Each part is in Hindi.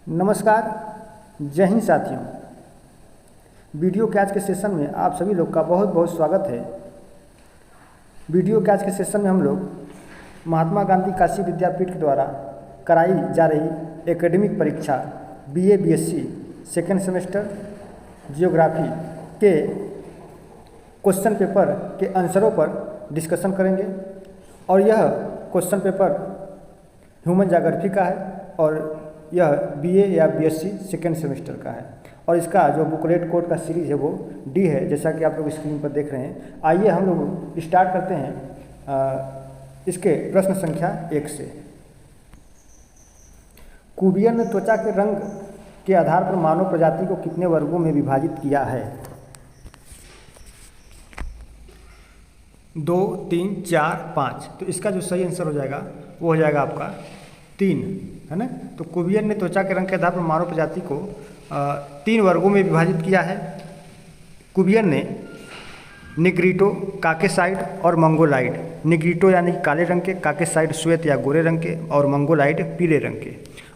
नमस्कार, जय हिंद साथियों। वीडियो के आज के सेशन में आप सभी लोग का बहुत बहुत स्वागत है। वीडियो के आज के सेशन में हम लोग महात्मा गांधी काशी विद्यापीठ के द्वारा कराई जा रही एकेडमिक परीक्षा BA BSc second semester geography के क्वेश्चन पेपर के आंसरों पर डिस्कशन करेंगे। और यह क्वेश्चन पेपर ह्यूमन ज्योग्राफी का है और यह बीए या बीएससी सेकेंड सेमेस्टर का है। और इसका जो बुकलेट कोड का सीरीज़ है वो डी है, जैसा कि आप लोग स्क्रीन पर देख रहे हैं। आइए हम लोग स्टार्ट करते हैं इसके प्रश्न संख्या 1 से। कुवियर ने त्वचा के रंग के आधार पर मानव प्रजाति को कितने वर्गों में विभाजित किया है? 2, 3, 4, 5। तो इसका जो सही आंसर हो जाएगा वो हो जाएगा आपका 3, है ना। तो कुवियर ने त्वचा के रंग के आधार पर मानव प्रजाति को 3 वर्गों में विभाजित किया है। कुवियर ने निग्रिटो, काकेसाइड और मंगोलाइड। निग्रिटो यानी काले रंग के, काकेसाइड श्वेत या गोरे रंग के और मंगोलाइड पीले रंग के।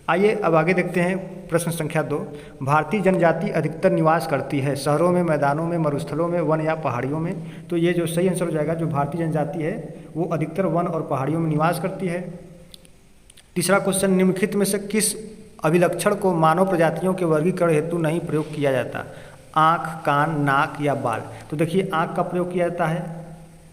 आइए अब आगे देखते हैं प्रश्न संख्या 2। भारतीय जनजाति अधिकतर निवास करती है शहरों में, मैदानों में, मरुस्थलों में, वन या पहाड़ियों में। तो ये जो सही आंसर हो जाएगा, जो भारतीय जनजाति है वो अधिकतर वन और पहाड़ियों में निवास करती है। तीसरा क्वेश्चन, निम्नलिखित में से किस अभिलक्षण को मानव प्रजातियों के वर्गीकरण हेतु नहीं प्रयोग किया जाता? आँख, कान, नाक या बाल। तो देखिए, आँख का प्रयोग किया जाता है,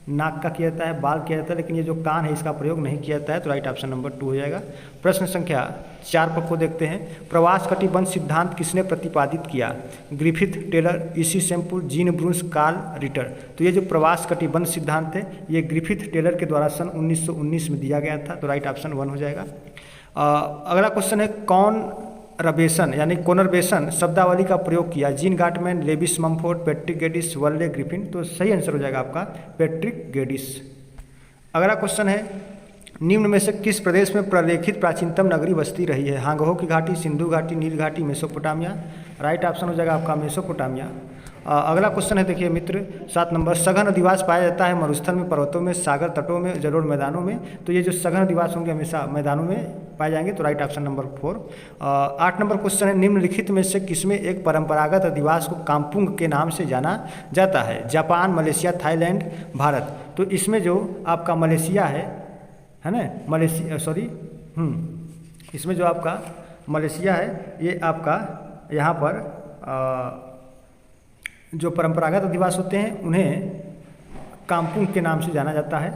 नाक का किया जाता है, बाल किया जाता है, लेकिन ये जो कान है इसका प्रयोग नहीं किया जाता है। तो राइट ऑप्शन नंबर 2 हो जाएगा। प्रश्न संख्या 4 पर को देखते हैं। प्रवास कटिबंध सिद्धांत किसने प्रतिपादित किया? Griffith, Taylor, E C Semple, Jean Brunhes, Carl Ritter. तो ये जो प्रवास कटिबंध सिद्धांत है ये ग्रिफिथ टेलर के द्वारा सन 1919 में दिया गया था। तो राइट ऑप्शन 1 हो जाएगा। अगला क्वेश्चन है, कौन रबेसन यानी कोनरबेसन शब्दावली का प्रयोग किया? Jean Gottmann, Lewis Mumford, Patrick Geddes, Burley Griffin. तो सही आंसर हो जाएगा आपका पैट्रिक गेडिस। अगला क्वेश्चन है, निम्न में से किस प्रदेश में प्रलेखित प्राचीनतम नगरी बस्ती रही है? हांगहो की घाटी, सिंधु घाटी, नील घाटी, मेसोपोटामिया। राइट ऑप्शन हो जाएगा आपका मेसोपोटामिया। अगला क्वेश्चन है, देखिए मित्र 7 नंबर, सघन अधिवास पाया जाता है मरुस्थल में, पर्वतों में, सागर तटों में, जलोढ़ मैदानों में। तो ये जो सघन अधिवास होंगे हमेशा मैदानों में पाए जाएंगे। तो right option number 4। 8 number question है, निम्नलिखित में से किसमें एक परंपरागत अधिवास को कामपुंग के नाम से जाना जाता है? Japan, Malaysia, Thailand, Bharat. तो इसमें जो आपका मलेशिया है ना, मलेशिया इसमें जो आपका मलेशिया है ये आपका यहाँ पर जो परंपरागत अधिवास होते हैं उन्हें कामपुंग के नाम से जाना जाता है।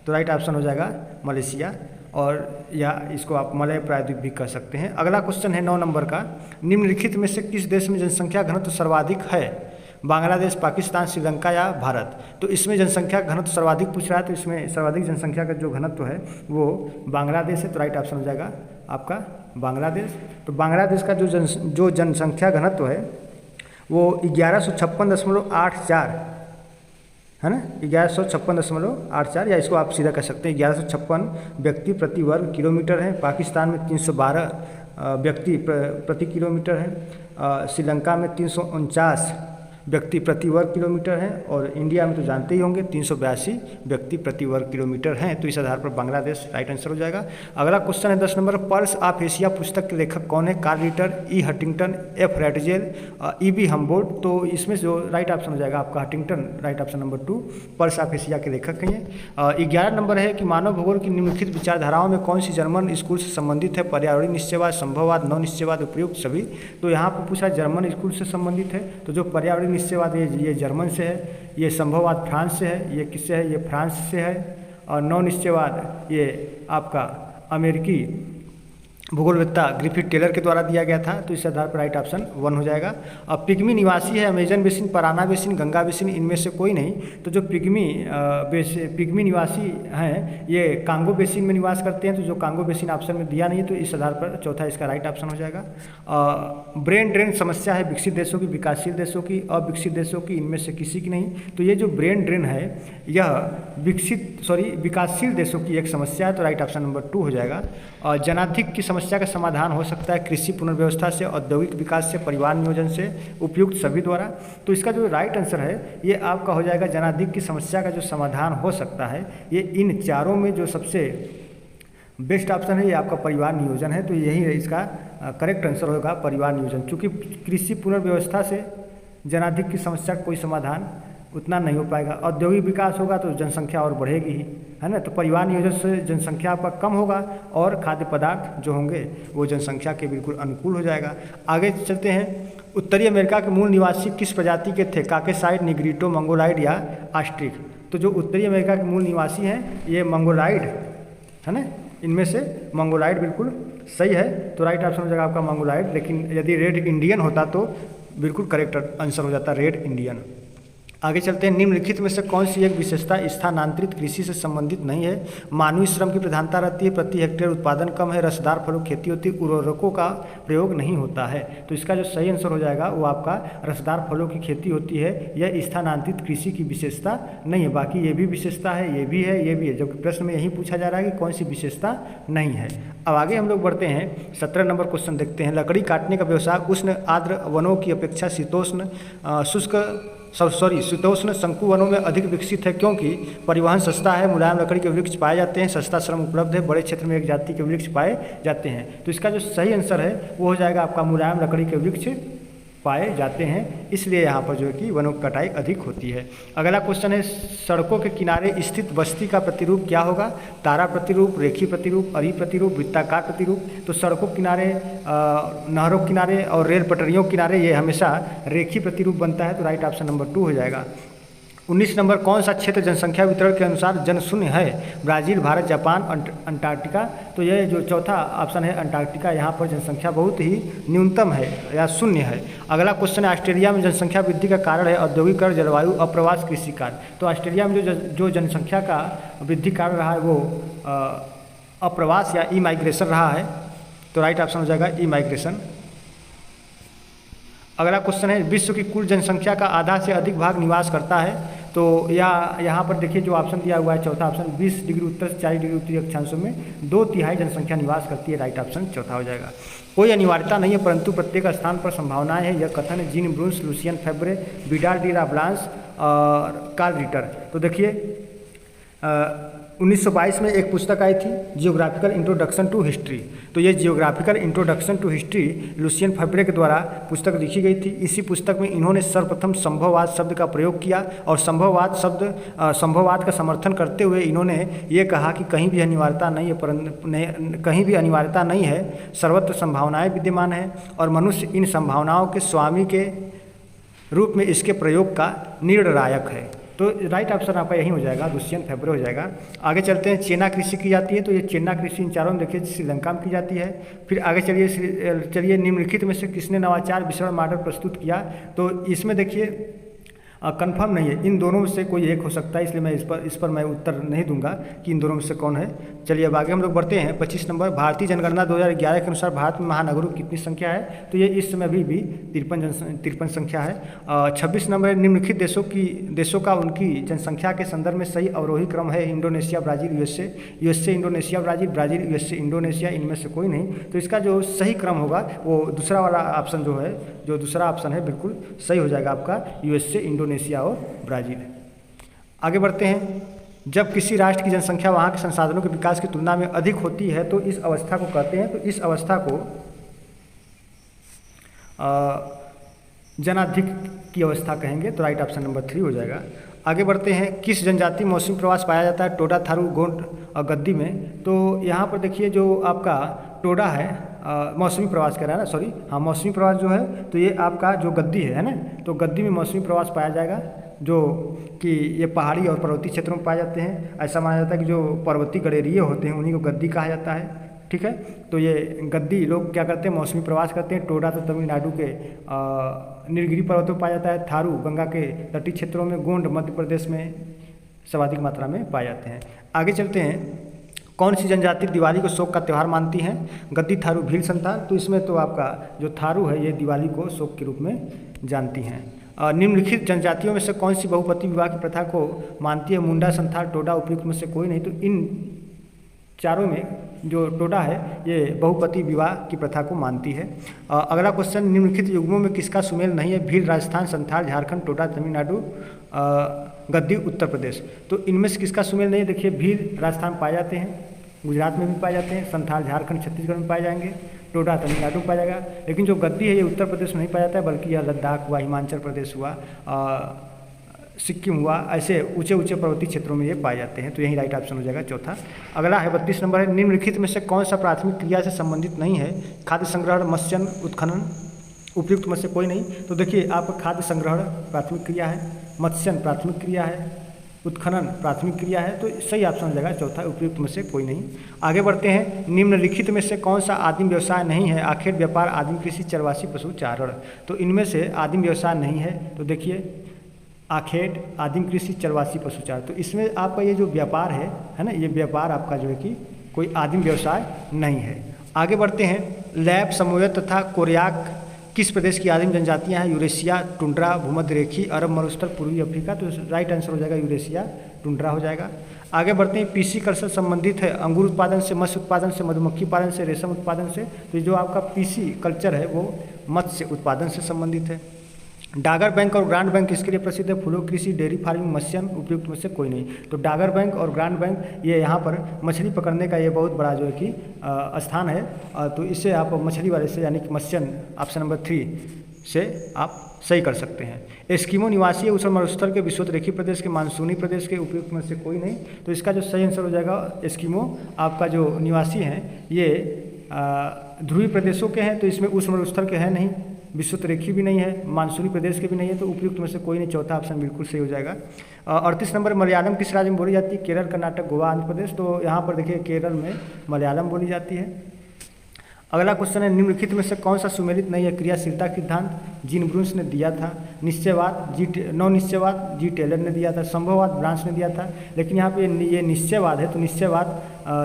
तो राइट ऑप्शन हो जाएगा मलेशिया, और या इसको आप मलय प्रायद्वीप भी कह सकते हैं। अगला क्वेश्चन है 9 नंबर का, निम्नलिखित में से किस देश में जनसंख्या घनत्व सर्वाधिक है? बांग्लादेश, पाकिस्तान, श्रीलंका या भारत। तो इसमें जनसंख्या घनत्व सर्वाधिक पूछ रहा है, तो इसमें सर्वाधिक जनसंख्या का जो घनत्व है वो बांग्लादेश है। तो राइट ऑप्शन हो जाएगा आपका बांग्लादेश। तो बांग्लादेश का जो जनसंख्या घनत्व है वो 1156.84 है ना, 1156.84, या इसको आप सीधा कह सकते हैं 1156 व्यक्ति प्रति वर्ग किलोमीटर है। पाकिस्तान में 312 व्यक्ति प्रति किलोमीटर है। श्रीलंका में 349 व्यक्ति प्रति वर्ग किलोमीटर हैं, और इंडिया में तो जानते ही होंगे 382 व्यक्ति प्रति वर्ग किलोमीटर हैं। तो इस आधार पर बांग्लादेश राइट आंसर हो जाएगा। अगला क्वेश्चन है 10 नंबर, पर्ल्स ऑफ एशिया पुस्तक के लेखक कौन है? Carl Ritter, E Huntington, F Ratzel, E B Humboldt. तो इसमें जो राइट ऑप्शन हो जाएगा आपका Huntington, right option number 2, Pearls of Asia के लेखक हैं। 11 नंबर है कि मानव भूगोल की निम्नलिखित विचारधाराओं में कौन सी जर्मन स्कूल से संबंधित है? पर्यावरणीय निश्चयवाद, संभववाद, नव निश्चयवाद, उपयुक्त सभी। तो यहाँ पर पूछा जर्मन स्कूल से संबंधित है। तो जो पर्यावरणीय निश्चयवाद ये जर्मन से है, ये संभववाद फ्रांस से है, ये किससे है? ये फ्रांस से है। और नव निश्चयवाद ये आपका अमेरिकी भूगोलवेत्ता ग्रिफिथ टेलर के द्वारा दिया गया था। तो इस आधार पर राइट ऑप्शन 1 हो जाएगा। अब पिग्मी निवासी है Amazon basin, Parana basin, Ganga basin, इनमें से कोई नहीं। तो जो पिग्मी निवासी हैं ये कांगो बेसिन में निवास करते हैं। तो जो कांगो बेसिन ऑप्शन में दिया नहीं है, तो इस आधार पर चौथा इसका राइट ऑप्शन हो जाएगा। ब्रेन ड्रेन समस्या है विकसित देशों की, विकासशील देशों की, अविकसित देशों की, इनमें से किसी की नहीं। तो ये जो ब्रेन ड्रेन है यह विकासशील देशों की एक समस्या है। तो राइट ऑप्शन नंबर 2 हो जाएगा। जनाधिक्य की समस्या का समाधान हो सकता है कृषि पुनर्व्यवस्था से, औद्योगिक विकास से, परिवार नियोजन से, उपयुक्त सभी द्वारा। तो इसका जो राइट आंसर है ये आपका हो जाएगा, जनाधिक्य की समस्या का जो समाधान हो सकता है ये इन चारों में जो सबसे बेस्ट ऑप्शन है ये आपका परिवार नियोजन है। तो यही इसका करेक्ट आंसर होगा परिवार नियोजन। चूँकि कृषि पुनर्व्यवस्था से जनाधिक्य की समस्या का कोई समाधान उतना नहीं हो पाएगा। औद्योगिक विकास होगा तो जनसंख्या और बढ़ेगी ही, है ना। तो परिवार नियोजन से जनसंख्या आपका कम होगा और खाद्य पदार्थ जो होंगे वो जनसंख्या के बिल्कुल अनुकूल हो जाएगा। आगे चलते हैं। उत्तरी अमेरिका के मूल निवासी किस प्रजाति के थे? काकेसाइड, निग्रिटो, मंगोलाइड या ऑस्ट्रिक? तो जो उत्तरी अमेरिका के मूल निवासी हैं ये मंगोलाइड, है ना। इनमें से मंगोलाइड बिल्कुल सही है, तो राइट ऑप्शन हो जाएगा आपका मंगोलाइड। लेकिन यदि रेड इंडियन होता तो बिल्कुल करेक्ट आंसर हो जाता रेड इंडियन। आगे चलते हैं। निम्नलिखित में से कौन सी एक विशेषता स्थानांतरित कृषि से संबंधित नहीं है? मानवीय श्रम की प्रधानता रहती है, प्रति हेक्टेयर उत्पादन कम है, रसदार फलों की खेती होती है, उर्वरकों का प्रयोग नहीं होता है। तो इसका जो सही आंसर हो जाएगा वो आपका रसदार फलों की खेती होती है। यह स्थानांतरित कृषि की विशेषता नहीं है। बाकी ये भी विशेषता है, ये भी है, ये भी है, जबकि प्रश्न में यही पूछा जा रहा है कि कौन सी विशेषता नहीं है। अब आगे हम लोग बढ़ते हैं। 17 नंबर क्वेश्चन देखते हैं। लकड़ी काटने का व्यवसाय उष्ण आर्द्र वनों की अपेक्षा शीतोष्ण शंकु वनों में अधिक विकसित है, क्योंकि परिवहन सस्ता है, मुलायम लकड़ी के वृक्ष पाए जाते हैं, सस्ता श्रम उपलब्ध है, बड़े क्षेत्र में एक जाति के वृक्ष पाए जाते हैं। तो इसका जो सही आंसर है वो हो जाएगा आपका मुलायम लकड़ी के वृक्ष पाए जाते हैं, इसलिए यहाँ पर जो है कि वनों की कटाई अधिक होती है। अगला क्वेश्चन है। सड़कों के किनारे स्थित बस्ती का प्रतिरूप क्या होगा? तारा प्रतिरूप, रेखी प्रतिरूप, अरी प्रतिरूप, वृत्ताकार प्रतिरूप? तो सड़कों किनारे, नहरों किनारे और रेल पटरियों किनारे ये हमेशा रेखी प्रतिरूप बनता है, तो राइट ऑप्शन नंबर 2 हो जाएगा। 19 नंबर। कौन सा क्षेत्र जनसंख्या वितरण के अनुसार जनशून्य है? Brazil, Bharat, Japan, Antarctica? तो यह जो चौथा ऑप्शन है अंटार्कटिका, यहाँ पर जनसंख्या बहुत ही न्यूनतम है या शून्य है। अगला क्वेश्चन है। ऑस्ट्रेलिया में जनसंख्या वृद्धि का कारण है औद्योगिकरण, जलवायु, अप्रवास, कृषि कार्य? तो ऑस्ट्रेलिया में जो जनसंख्या का वृद्धि कारण रहा है वो अप्रवास या ई माइग्रेशन रहा है, तो राइट ऑप्शन हो जाएगा ई माइग्रेशन। अगला क्वेश्चन है। विश्व की कुल जनसंख्या का आधा से अधिक भाग निवास करता है, तो यहाँ पर देखिए जो ऑप्शन दिया हुआ है चौथा ऑप्शन, 20 डिग्री उत्तर से 40 डिग्री उत्तरी अक्षांशों में 2/3 जनसंख्या निवास करती है, राइट ऑप्शन चौथा हो जाएगा। कोई अनिवार्यता नहीं है परंतु प्रत्येक स्थान पर संभावनाएं हैं, यह कथन है जीन ब्रूंस, लुसियन फेब्रे, विडाल डी लाब्लांस और कार्ल रिटर। तो देखिए 1922 में एक पुस्तक आई थी जियोग्राफिकल इंट्रोडक्शन टू हिस्ट्री, तो ये geographical introduction to history Lucien Febvre के द्वारा पुस्तक लिखी गई थी। इसी पुस्तक में इन्होंने सर्वप्रथम संभववाद शब्द का प्रयोग किया और संभववाद का समर्थन करते हुए इन्होंने ये कहा कि कहीं भी अनिवार्यता नहीं है, कहीं भी अनिवार्यता नहीं है, सर्वत्र संभावनाएं विद्यमान हैं और मनुष्य इन संभावनाओं के स्वामी के रूप में इसके प्रयोग का निर्णायक है। तो राइट ऑप्शन आपका यही हो जाएगा, लुसियन फेब्रे हो जाएगा। आगे चलते हैं। चेना कृषि की जाती है, तो ये चेना कृषि इन चारों में देखिए श्रीलंका में की जाती है। फिर आगे चलिए निम्नलिखित में से किसने नवाचार विवरण मॉडल प्रस्तुत किया? तो इसमें देखिए कंफर्म नहीं है, इन दोनों में से कोई एक हो सकता है, इसलिए मैं इस पर मैं उत्तर नहीं दूंगा कि इन दोनों में से कौन है। चलिए अब आगे हम लोग बढ़ते हैं। 25 नंबर। भारतीय जनगणना 2011 के अनुसार भारत में महानगरों की कितनी संख्या है? तो ये इस समय अभी भी 53 संख्या है। 26 नंबर। निम्नलिखित देशों का उनकी जनसंख्या के संदर्भ में सही अवरोही क्रम है? Indonesia, Brazil, USA, Indonesia, Brazil, USA, Indonesia, इनमें से कोई नहीं। तो इसका जो सही क्रम होगा वो दूसरा वाला ऑप्शन जो दूसरा ऑप्शन है बिल्कुल सही हो जाएगा आपका, यूएसए, इंडोनेशिया और ब्राज़ील। आगे बढ़ते हैं। जब किसी राष्ट्र की जनसंख्या वहाँ के संसाधनों के विकास की तुलना में अधिक होती है तो इस अवस्था को कहते हैं, तो इस अवस्था को जनाधिक्य की अवस्था कहेंगे, तो राइट ऑप्शन नंबर 3 हो जाएगा। आगे बढ़ते हैं। किस जनजाति मौसमी प्रवास पाया जाता है? टोडा, थारू, गोंड और गद्दी में? तो यहाँ पर देखिए जो आपका टोडा है मौसमी प्रवास कह रहा है ना, सॉरी हाँ, मौसमी प्रवास जो है तो ये आपका जो गद्दी है ना, तो गद्दी में मौसमी प्रवास पाया जाएगा, जो कि ये पहाड़ी और पर्वतीय क्षेत्रों में पाए जाते हैं। ऐसा माना जाता है कि जो पर्वतीय गडेरिए होते हैं उन्हीं को गद्दी कहा जाता है, ठीक है। तो ये गद्दी लोग क्या करते हैं, मौसमी प्रवास करते हैं। टोडा तो तमिलनाडु के नीलगिरी पर्वतों में पाया जाता है, थारू गंगा के तटीय क्षेत्रों में, गोंड मध्य प्रदेश में सर्वाधिक मात्रा में पाए जाते हैं। आगे चलते हैं। कौन सी जनजाति दिवाली को शोक का त्यौहार मानती हैं? गद्दी, थारू, भील, संथाल? तो इसमें तो आपका जो थारू है ये दिवाली को शोक के रूप में जानती हैं। निम्नलिखित जनजातियों में से कौन सी बहुपति विवाह की प्रथा को मानती है? मुंडा, संथाल, टोडा, उपयुक्त में से कोई नहीं। तो इन चारों में जो टोडा है ये बहुपति विवाह की प्रथा को मानती है। अगला क्वेश्चन। निम्नलिखित युग्मों में किसका सुमेल नहीं है? भील राजस्थान, संथाल झारखंड, टोडा तमिलनाडु, गद्दी उत्तर प्रदेश? तो इनमें से किसका सुमेल नहीं है? देखिए भील राजस्थान पाए जाते हैं, गुजरात में भी पाए जाते हैं, संथाल झारखंड छत्तीसगढ़ में पाए जाएंगे, टोडा तमिलनाडु में पाया जाएगा। लेकिन जो गद्दी है ये उत्तर प्रदेश में नहीं पाया जाता है, बल्कि यह लद्दाख हुआ, हिमाचल प्रदेश हुआ, सिक्किम हुआ, ऐसे ऊंचे ऊंचे पर्वतीय क्षेत्रों में ये पाए जाते हैं। तो यही राइट ऑप्शन हो जाएगा चौथा। अगला है 32 नंबर है, निम्नलिखित में से कौन सा प्राथमिक क्रिया से संबंधित नहीं है? खाद्य संग्रहण, मत्स्यन, उत्खनन, उपयुक्त में से कोई नहीं। तो देखिए आपका खाद्य संग्रहण प्राथमिक क्रिया है, मत्स्यन प्राथमिक क्रिया है, उत्खनन प्राथमिक क्रिया है। तो सही ऑप्शन हो जाएगा चौथा, उपयुक्त में से कोई नहीं। आगे बढ़ते हैं, निम्नलिखित में से कौन सा आदिम व्यवसाय नहीं है? आखेट, व्यापार, आदिम कृषि, चरवासी, पशु चारण। तो इनमें से आदिम व्यवसाय नहीं है। तो देखिए आखेट, आदिम कृषि, चरवासी, पशुचार। तो इसमें आपका ये जो व्यापार है ना, ये व्यापार आपका जो है कि कोई आदिम व्यवसाय नहीं है। आगे बढ़ते हैं, लैप, समोयत तथा कोरियाक किस प्रदेश की आदिम जनजातियां हैं? यूरेशिया, टुंड्रा, भूमध्य रेखी, अरब मरुस्थल, पूर्वी अफ्रीका। तो राइट आंसर हो जाएगा यूरेशिया, टुंड्रा हो जाएगा। आगे बढ़ते हैं, पीसी कल्चर संबंधित है अंगूर उत्पादन से, मत्स्य उत्पादन से, मधुमक्खी पालन से, रेशम उत्पादन से। तो जो आपका पीसी कल्चर है वो मत्स्य उत्पादन से संबंधित है। डागर बैंक और ग्रांड बैंक किसके लिए प्रसिद्ध है? फूलों कृषि, डेयरी फार्मिंग, मत्स्यन, उपयुक्त में से कोई नहीं। तो डागर बैंक और ग्रांड बैंक ये यहाँ पर मछली पकड़ने का ये बहुत बड़ा जो है कि स्थान है। तो इससे आप मछली वाले से यानी कि मत्स्यन ऑप्शन नंबर 3 से आप सही कर सकते हैं। एस्किमो निवासी उष्ण मरुस्थल के विषुवत-रेखी प्रदेश के, मानसूनी प्रदेश के, उपयुक्त में से कोई नहीं। तो इसका जो सही आंसर हो जाएगा एस्किमो आपका जो निवासी हैं ये ध्रुवीय प्रदेशों के हैं। तो इसमें उष्ण मरुस्थल के हैं नहीं, विषुवत-रेखी भी नहीं है, मानसूनी प्रदेश के भी नहीं है। तो उपयुक्त में से कोई नहीं, चौथा ऑप्शन बिल्कुल सही हो जाएगा। 38 नंबर, मलयालम किस राज्य में बोली जाती है? केरल, कर्नाटक, गोवा, आंध्र प्रदेश। तो यहाँ पर देखिए केरल में मलयालम बोली जाती है। अगला क्वेश्चन है, निम्नलिखित में से कौन सा सुमेलित नहीं है? क्रियाशीलता सिद्धांत जीन ब्रूंस ने दिया था, निश्चयवाद नौ निश्चयवाद जी टेलर ने दिया था, संभववाद ब्रांच ने दिया था। लेकिन यहाँ पे ये निश्चयवाद है, तो निश्चयवाद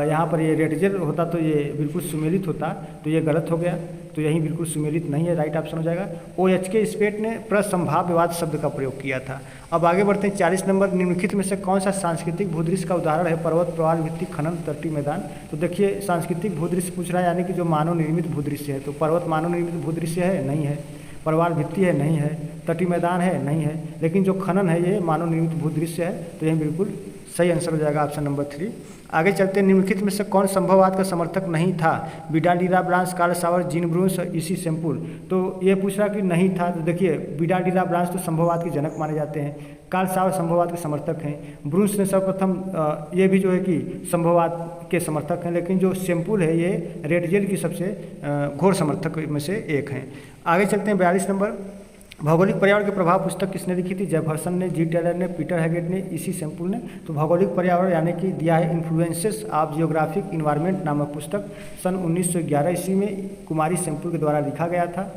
यहाँ पर ये रेटजेल होता तो ये बिल्कुल सुमेलित होता, तो ये गलत हो गया। तो यही बिल्कुल सुमेलित नहीं है, राइट ऑप्शन हो जाएगा। OHK स्पेट ने प्रसंभाव्यवाद शब्द का प्रयोग किया था। अब आगे बढ़ते हैं, 40 नंबर, निम्नलिखित में से कौन सा सांस्कृतिक भूदृश्य का उदाहरण है? पर्वत, प्रवाल भित्ति, खनन, तटीय मैदान। तो देखिए सांस्कृतिक भूदृश्य पूछ रहा है, यानी कि जो मानव निर्मित भूदृश्य है। तो पर्वत मानव निर्मित भूदृश्य है? नहीं है। प्रवाल भित्ति है? नहीं है। तटीय मैदान है? नहीं है। लेकिन जो खनन है ये मानव निर्मित भूदृश्य है। तो यह बिल्कुल सही आंसर हो जाएगा ऑप्शन नंबर 3। आगे चलते हैं, निम्नलिखित में से कौन संभववाद का समर्थक नहीं था? विडालिरा ब्रांस, कार्ल सावर, जीन ब्रूंस, इसी सेम्पुल। तो ये पूछ रहा कि नहीं था। तो देखिए विडालिरा ब्रांस तो संभववाद के जनक माने जाते हैं, कार्ल सावर संभववाद के समर्थक हैं, ब्रूंस ने सर्वप्रथम ये भी जो है कि संभववाद के समर्थक हैं। लेकिन जो सेम्पुल है ये रेटजेल की सबसे घोर समर्थक में से एक हैं। आगे चलते हैं, 42 नंबर, भौगोलिक पर्यावरण के प्रभाव पुस्तक किसने लिखी थी? जेफरसन ने, जी टेलर ने, पीटर हैगेट ने, इसी सेम्पुल ने। तो भौगोलिक पर्यावरण यानी कि दिया है इन्फ्लुएंसेस ऑफ जियोग्राफिक इन्वायरमेंट नामक पुस्तक सन 1911 ईस्वी में कुमारी सेम्पुल के द्वारा लिखा गया था।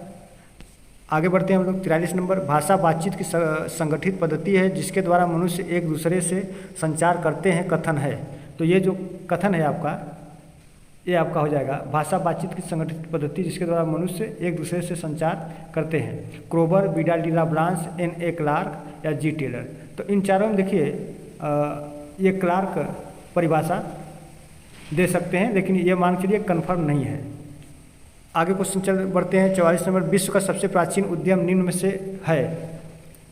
आगे बढ़ते हैं हम लोग, 43 नंबर, भाषा बातचीत की संगठित पद्धति है जिसके द्वारा मनुष्य एक दूसरे से संचार करते हैं, कथन है। तो ये जो कथन है आपका, ये आपका हो जाएगा भाषा बातचीत की संगठित पद्धति जिसके द्वारा मनुष्य एक दूसरे से संचार करते हैं। क्रोबर, विडालिरा ब्रांस, N.A. क्लार्क या जी टेलर। तो इन चारों में देखिए ये क्लार्क परिभाषा दे सकते हैं, लेकिन ये मान के लिए कन्फर्म नहीं है। आगे क्वेश्चन चल बढ़ते हैं, 44 नंबर, विश्व का सबसे प्राचीन उद्यम निम्न में से है?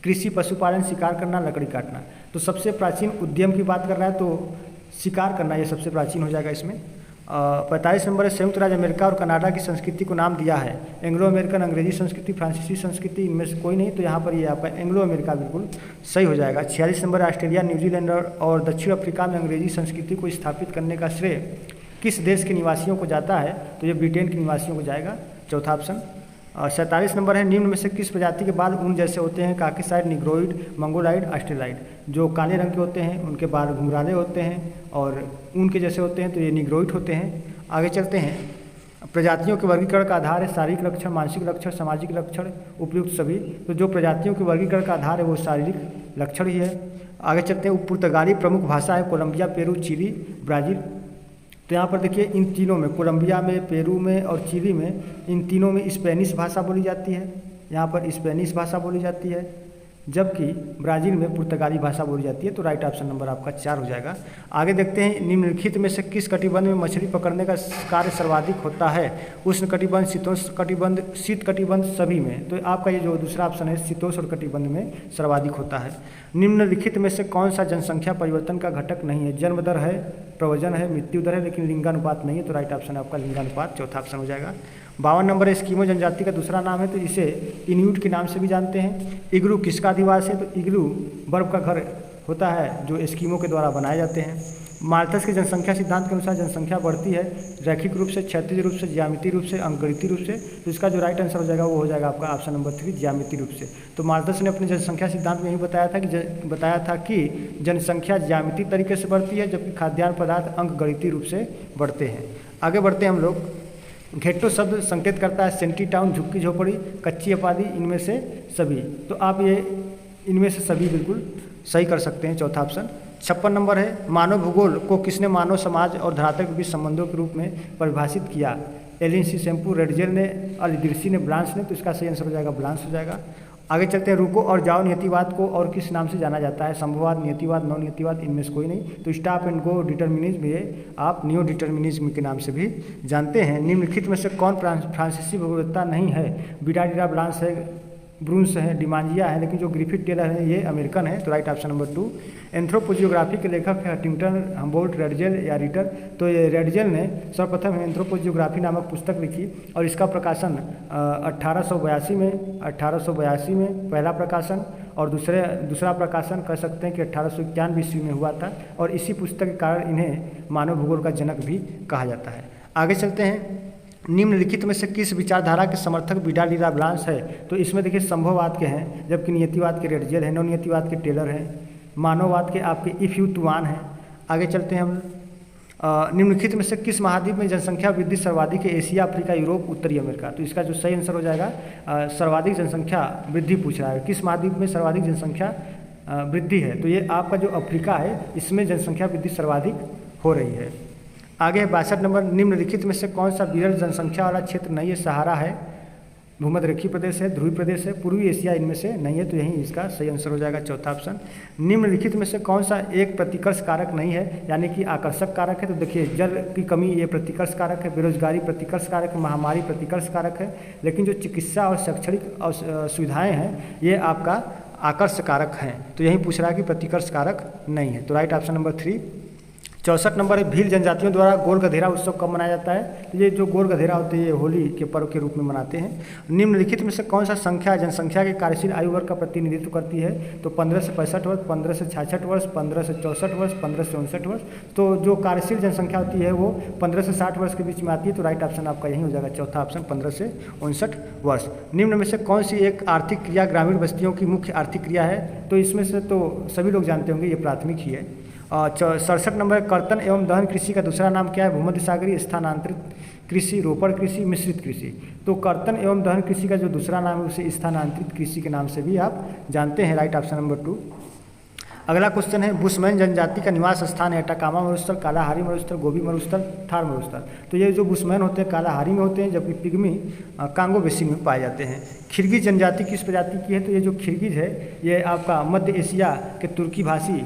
कृषि, पशुपालन, शिकार करना, लकड़ी काटना। तो सबसे प्राचीन उद्यम की बात कर रहा है तो शिकार करना ये सबसे प्राचीन हो जाएगा इसमें। 45 नंबर है, संयुक्त राज्य अमेरिका और कनाडा की संस्कृति को नाम दिया है? एंग्लो अमेरिकन, अंग्रेजी संस्कृति, फ्रांसीसी संस्कृति, इनमें से कोई नहीं। तो यहाँ पर ये आपका एंग्लो अमेरिका बिल्कुल सही हो जाएगा। 46 नंबर, ऑस्ट्रेलिया, न्यूजीलैंड और दक्षिण अफ्रीका में अंग्रेजी संस्कृति को स्थापित करने का श्रेय किस देश के निवासियों को जाता है? तो ये ब्रिटेन के निवासियों को जाएगा, चौथा ऑप्शन। 47 नंबर है, निम्न में से किस प्रजाति के बाल ऊन जैसे होते हैं? काकीसाइड, निग्रोइड, मंगोलाइड, ऑस्ट्रेलाइड। जो काले रंग के होते हैं उनके बाल घुंघराले होते हैं और ऊन के जैसे होते हैं तो ये निग्रोइड होते हैं। आगे चलते हैं, प्रजातियों के वर्गीकरण का आधार है शारीरिक लक्षण, मानसिक लक्षण, सामाजिक लक्षण, उपयुक्त सभी। तो जो प्रजातियों के वर्गीकरण का आधार है वो शारीरिक लक्षण ही है। आगे चलते हैं, पुर्तगाली प्रमुख भाषा है? Colombia, Peru, Chile, Brazil. तो यहाँ पर देखिए इन तीनों में, कोलंबिया में, पेरू में और चिली में, इन तीनों में स्पेनिश भाषा बोली जाती है। यहाँ पर स्पेनिश भाषा बोली जाती है, जबकि ब्राज़ील में पुर्तगाली भाषा बोली जाती है। तो राइट ऑप्शन नंबर आपका 4 हो जाएगा। आगे देखते हैं, निम्नलिखित में से किस कटिबंध में मछली पकड़ने का कार्य सर्वाधिक होता है? उष्ण कटिबंध, शीतोष्ण कटिबंध, शीत कटिबंध, सभी में। तो आपका ये जो दूसरा ऑप्शन है शीतोष्ण कटिबंध में सर्वाधिक होता है। निम्नलिखित में से कौन सा जनसंख्या परिवर्तन का घटक नहीं है? जन्म दर है, प्रवचन है, मृत्यु दर है, लेकिन लिंगानुपात नहीं है, तो राइट ऑप्शन है आपका लिंगानुपात, चौथा ऑप्शन हो जाएगा। 52 नंबर एस्किमो जनजाति का दूसरा नाम है, तो इसे इन्यूट के नाम से भी जानते हैं। इग्लू किसका अधिवास है, तो इग्लू बर्फ का घर होता है जो एस्किमो के द्वारा बनाए जाते हैं। माल्थस के जनसंख्या सिद्धांत के अनुसार जनसंख्या बढ़ती है रैखिक रूप से, क्षैतिज रूप से, ज्यामितीय रूप से, अंकगणितीय रूप से, तो इसका जो राइट आंसर हो जाएगा वो हो जाएगा आपका ऑप्शन नंबर 3 ज्यामितीय रूप से। तो माल्थस ने अपने जनसंख्या सिद्धांत में यही बताया था कि जनसंख्या ज्यामितीय तरीके से बढ़ती है, जबकि खाद्यान्न पदार्थ अंकगणितीय रूप से बढ़ते हैं। आगे बढ़ते हैं हम लोग। घेट्टो शब्द संकेत करता है सेंटी टाउन, झुग्गी झोपड़ी, कच्ची आबादी, इनमें से सभी, तो आप ये इनमें से सभी बिल्कुल सही कर सकते हैं, चौथा ऑप्शन। 56 नंबर है मानव भूगोल को किसने मानव समाज और धरातल के बीच संबंधों के रूप में परिभाषित किया। एलिन सी शैम्पू, रेडजेल ने, अलिदिर्सी ने, ब्लांस ने, तो इसका सही आंसर हो जाएगा ब्लांस हो जाएगा। आगे चलते हैं। रुको और जाओ नियतिवाद को और किस नाम से जाना जाता है। संभववाद, नियतिवाद, नौ नियतिवाद, इनमें से कोई नहीं। तो स्टॉप एंड गो डिटर्मिनिज्म ये आप नियो डिटर्मिनिज्म के नाम से भी जानते हैं। निम्नलिखित में से कौन फ्रांसीसी भूगोलवेत्ता नहीं है। बिडाडीरा, ब्लांस है, ब्रूंस है, डिमांजिया है, लेकिन जो ग्रिफिथ टेलर है ये अमेरिकन है, तो राइट ऑप्शन नंबर 2। एंथ्रोपोजियोग्राफी के लेखक है हंटिंगटन, हम्बोल्ट, रेडजेल या रिटर। तो ये रेडजेल ने सर्वप्रथम एंथ्रोपोजियोग्राफी नामक पुस्तक लिखी और इसका प्रकाशन 1882 में पहला प्रकाशन, और दूसरा प्रकाशन कह सकते हैं कि 1891 ईस्वी में हुआ था, और इसी पुस्तक के कारण इन्हें मानव भूगोल का जनक भी कहा जाता है। आगे चलते हैं। निम्नलिखित में से किस विचारधारा के समर्थक बिडाडीरा, ब्लांस है। तो इसमें देखिए संभववाद के हैं, जबकि नियतिवाद के रेडजेल है, नौ नियतिवाद के टेलर हैं, मानववाद के आपके इफ यू तुआन हैं। आगे चलते हैं हम। निम्नलिखित में से किस महाद्वीप में जनसंख्या वृद्धि सर्वाधिक है। एशिया, अफ्रीका, यूरोप, उत्तरी अमेरिका। तो इसका जो सही आंसर हो जाएगा सर्वाधिक जनसंख्या वृद्धि पूछ रहा है, किस महाद्वीप में सर्वाधिक जनसंख्या वृद्धि है। तो ये आपका जो अफ्रीका है इसमें जनसंख्या वृद्धि सर्वाधिक हो रही है। आगे है 62 नंबर। निम्नलिखित में से कौन सा विरल जनसंख्या वाला क्षेत्र नहीं है। सहारा है, भूमध्यरेखीय प्रदेश है, ध्रुवीय प्रदेश है, पूर्वी एशिया, इनमें से नहीं है, तो यही इसका सही आंसर हो जाएगा चौथा ऑप्शन। निम्नलिखित में से कौन सा एक प्रतिकर्ष कारक नहीं है, यानी कि आकर्षक कारक है। तो देखिए जल की कमी ये प्रतिकर्ष कारक है, बेरोजगारी प्रतिकर्ष कारक है, महामारी प्रतिकर्ष कारक है, लेकिन जो चिकित्सा और शैक्षणिक सुविधाएँ हैं ये आपका आकर्ष कारक हैं। तो यही पूछ रहा है कि प्रतिकर्ष कारक नहीं है, तो राइट ऑप्शन नंबर 3। 64 नंबर है भील जनजातियों द्वारा गोल गधेरा उत्सव कब मनाया जाता है। तो ये जो गोल गधेरा होते हैं ये होली के पर्व के रूप में मनाते हैं। निम्नलिखित में से कौन सा संख्या जनसंख्या के कार्यशील आयु वर्ग का प्रतिनिधित्व करती है। तो 15 से 65 वर्ष, 15 से 66 वर्ष, 15 से 64 वर्ष, 15 से 59 वर्ष। तो जो कार्यशील जनसंख्या होती है वो 15 से 60 वर्ष के बीच में आती है, तो राइट ऑप्शन आपका यही हो जाएगा चौथा ऑप्शन 15 से 59 वर्ष। निम्न में से कौन सी एक आर्थिक क्रिया ग्रामीण बस्तियों की मुख्य आर्थिक क्रिया है। तो इसमें से तो सभी लोग जानते होंगे ये प्राथमिक ही है। 67 नंबर कर्तन एवं दहन कृषि का दूसरा नाम क्या है। भूमध्य सागरीय, स्थानांतरित कृषि, रोपड़ कृषि, मिश्रित कृषि। तो कर्तन एवं दहन कृषि का जो दूसरा नाम है उसे स्थानांतरित कृषि के नाम से भी आप जानते हैं, राइट ऑप्शन नंबर 2। अगला क्वेश्चन है बुशमैन जनजाति का निवास स्थान है। अटाकामा मरुस्थल, कालाहारी मरुस्थल, गोबी मरुस्थल, थार मरुस्थल। तो ये जो बुशमैन होते हैं कालाहारी में होते हैं, जबकि पिग्मी कांगो बेसिन में पाए जाते हैं। खिरगिज जनजाति किस प्रजाति की है। तो ये जो खिरगिज है ये आपका मध्य एशिया के तुर्की भाषी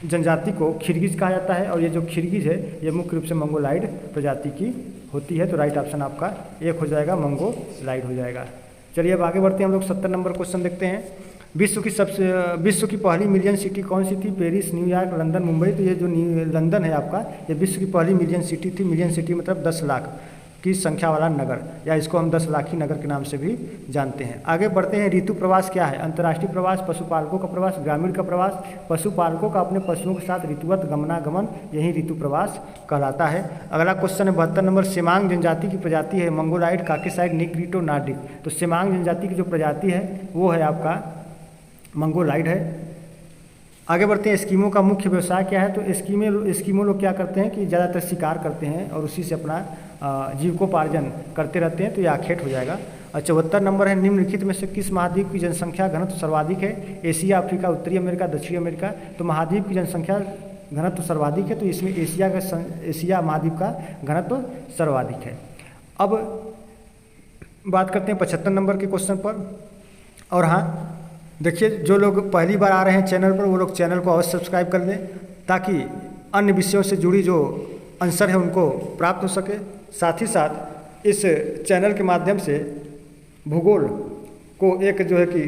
जनजाति को खिरगिज कहा जाता है, और ये जो खिरगिज है ये मुख्य रूप से मंगोलाइड प्रजाति की होती है, तो राइट ऑप्शन आपका 1 हो जाएगा, मंगोलाइड हो जाएगा। चलिए अब आगे बढ़ते हैं हम लोग 70 नंबर क्वेश्चन देखते हैं। विश्व की पहली मिलियन सिटी कौन सी थी। Paris, New York, London, Mumbai. तो ये जो लंदन है आपका ये विश्व की पहली मिलियन सिटी थी। मिलियन सिटी मतलब 10 लाख की संख्या वाला नगर, या इसको हम 10 लाखी नगर के नाम से भी जानते हैं। आगे बढ़ते हैं। ऋतु प्रवास क्या है। अंतर्राष्ट्रीय प्रवास, पशुपालकों का प्रवास, ग्रामीण का प्रवास। पशुपालकों का अपने पशुओं के साथ ऋतुवत गमनागमन, यही ऋतु प्रवास कहलाता है। अगला क्वेश्चन है 72 नंबर। सेमांग जनजाति की प्रजाति है मंगोलाइड, काकेसाइड, निग्रिटो, नार्डिक। तो सेमांग जनजाति की जो प्रजाति है वो है आपका मंगोलाइड है। आगे बढ़ते हैं। एस्किमो का मुख्य व्यवसाय क्या है। तो एस्किमो लोग क्या करते हैं कि ज़्यादातर शिकार करते हैं और उसी से अपना जीविकोपार्जन करते रहते हैं, तो ये आखेट हो जाएगा। 74 नंबर है। निम्नलिखित में से किस महाद्वीप की जनसंख्या घनत्व सर्वाधिक है। एशिया, अफ्रीका, उत्तरी अमेरिका, दक्षिणी अमेरिका। तो महाद्वीप की जनसंख्या घनत्व सर्वाधिक है, तो इसमें एशिया महाद्वीप का घनत्व सर्वाधिक है। अब बात करते हैं 75 नंबर के क्वेश्चन पर। और हाँ देखिए, जो लोग पहली बार आ रहे हैं चैनल पर वो लोग चैनल को अवश्य सब्सक्राइब कर लें, ताकि अन्य विषयों से जुड़ी जो आंसर है उनको प्राप्त हो सके। साथ ही साथ इस चैनल के माध्यम से भूगोल को एक जो है कि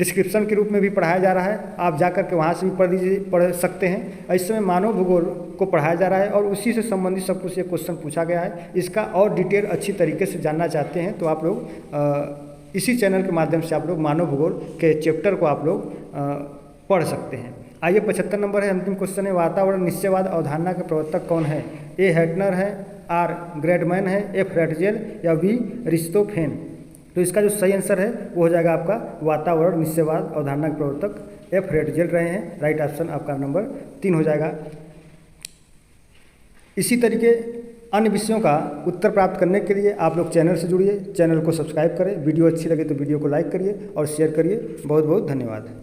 डिस्क्रिप्शन के रूप में भी पढ़ाया जा रहा है, आप जा कर के वहाँ से भी पढ़ सकते हैं। इस समय मानव भूगोल को पढ़ाया जा रहा है और उसी से संबंधित सब कुछ ये क्वेश्चन पूछा गया है। इसका और डिटेल अच्छी तरीके से जानना चाहते हैं तो आप लोग इसी चैनल के माध्यम से आप लोग मानव भूगोल के चैप्टर को आप लोग पढ़ सकते हैं। आइए 75 नंबर है, अंतिम क्वेश्चन है, वातावरण निश्चयवाद अवधारणा के प्रवर्तक कौन है? ए हैटनर है, आर ग्रेडमैन है, एफ रैटजेल या वी अरिस्टोफेन। तो इसका जो सही आंसर है वो हो जाएगा आपका वातावरण निश्चयवाद अवधारणा के प्रवर्तक एफ रैटजेल रहे हैं। राइट ऑप्शन आपका नंबर 3 हो जाएगा। इसी तरीके अन्य विषयों का उत्तर प्राप्त करने के लिए आप लोग चैनल से जुड़िए, चैनल को सब्सक्राइब करें, वीडियो अच्छी लगे तो वीडियो को लाइक करिए और शेयर करिए। बहुत बहुत धन्यवाद।